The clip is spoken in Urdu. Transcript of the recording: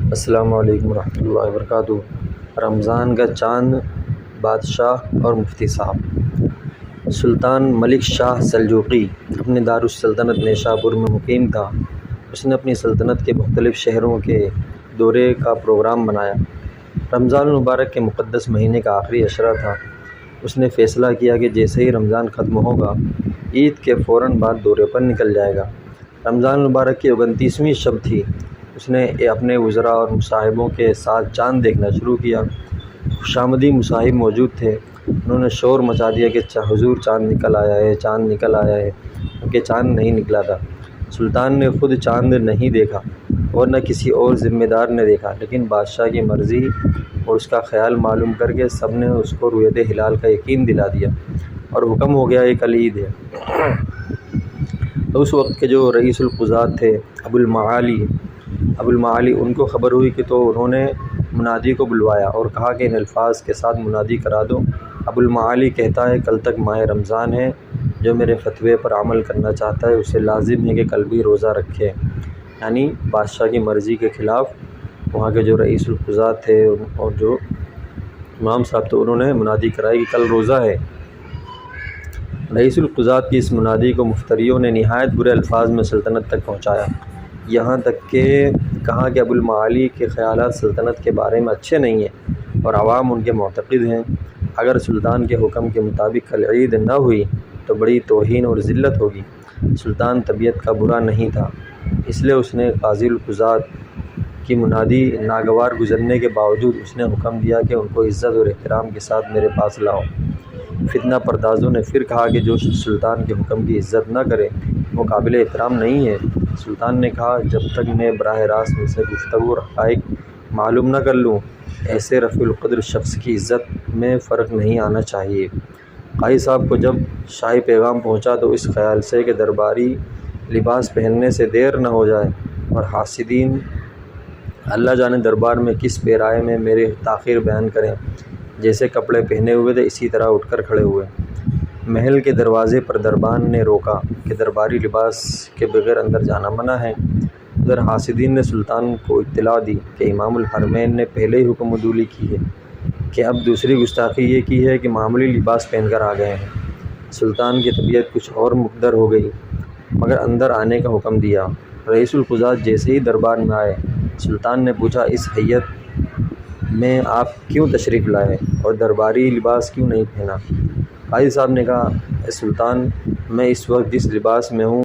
السلام علیکم ورحمۃ اللہ وبرکاتہ۔ رمضان کا چاند، بادشاہ اور مفتی صاحب۔ سلطان ملک شاہ سلجوقی اپنے دارالسلطنت نیشابور میں مقیم تھا۔ اس نے اپنی سلطنت کے مختلف شہروں کے دورے کا پروگرام بنایا۔ رمضان المبارک کے مقدس مہینے کا آخری عشرہ تھا۔ اس نے فیصلہ کیا کہ جیسے ہی رمضان ختم ہوگا، عید کے فوراً بعد دورے پر نکل جائے گا۔ رمضان المبارک کی 29ویں شب تھی۔ اس نے اپنے وزراء اور مصاحبوں کے ساتھ چاند دیکھنا شروع کیا۔ خوشامدی مصاحب موجود تھے۔ انہوں نے شور مچا دیا کہ حضور چاند نکل آیا ہے، چاند نکل آیا ہے، کیونکہ چاند نہیں نکلا تھا۔ سلطان نے خود چاند نہیں دیکھا اور نہ کسی اور ذمہ دار نے دیکھا، لیکن بادشاہ کی مرضی اور اس کا خیال معلوم کر کے سب نے اس کو رؤیت ہلال کا یقین دلا دیا اور حکم ہو گیا کہ کل عید ہے۔ اس وقت کے جو رئیس القضات تھے ابو المعالی، ان کو خبر ہوئی کہ تو انہوں نے منادی کو بلوایا اور کہا کہ ان الفاظ کے ساتھ منادی کرا دو۔ ابو المعالی کہتا ہے، کل تک ماہ رمضان ہے، جو میرے فتوے پر عمل کرنا چاہتا ہے اسے لازم ہے کہ کل بھی روزہ رکھے۔ یعنی بادشاہ کی مرضی کے خلاف وہاں کے جو رئیس القضات تھے اور جو امام صاحب تو انہوں نے منادی کرائی کہ کل روزہ ہے۔ رئیس القضات کی اس منادی کو مفتریوں نے نہایت برے الفاظ میں سلطنت تک پہنچایا، یہاں تک کہ کہا کہ ابو المعالی کے خیالات سلطنت کے بارے میں اچھے نہیں ہیں اور عوام ان کے معتقد ہیں۔ اگر سلطان کے حکم کے مطابق کل عید نہ ہوئی تو بڑی توہین اور ذلت ہوگی۔ سلطان طبیعت کا برا نہیں تھا، اس لیے اس نے قاضی القضات کی منادی ناگوار گزرنے کے باوجود اس نے حکم دیا کہ ان کو عزت اور احترام کے ساتھ میرے پاس لاؤ۔ فتنہ پردازوں نے پھر کہا کہ جو سلطان کے حکم کی عزت نہ کرے وہ قابل احترام نہیں ہے۔ سلطان نے کہا، جب تک میں براہ راست ان سے گفتگو اور حقائق معلوم نہ کر لوں، ایسے رفیع القدر شخص کی عزت میں فرق نہیں آنا چاہیے۔ قاضی صاحب کو جب شاہی پیغام پہنچا تو اس خیال سے کہ درباری لباس پہننے سے دیر نہ ہو جائے اور حاسدین اللہ جانے دربار میں کس پیرائے میں میرے تاخیر بیان کریں، جیسے کپڑے پہنے ہوئے تھے اسی طرح اٹھ کر کھڑے ہوئے۔ محل کے دروازے پر دربان نے روکا کہ درباری لباس کے بغیر اندر جانا منع ہے۔ ادھر حاسدین نے سلطان کو اطلاع دی کہ امام الحرمین نے پہلے ہی حکم عدولی کی ہے کہ اب دوسری گستاخی یہ کی ہے کہ معمولی لباس پہن کر آ گئے ہیں۔ سلطان کی طبیعت کچھ اور مقدر ہو گئی مگر اندر آنے کا حکم دیا۔ رئیس القضات جیسے ہی دربار میں آئے، سلطان نے پوچھا، اس حیت میں آپ کیوں تشریف لائے اور درباری لباس کیوں نہیں پہنا؟ قاضی صاحب نے کہا، اے سلطان، میں اس وقت جس لباس میں ہوں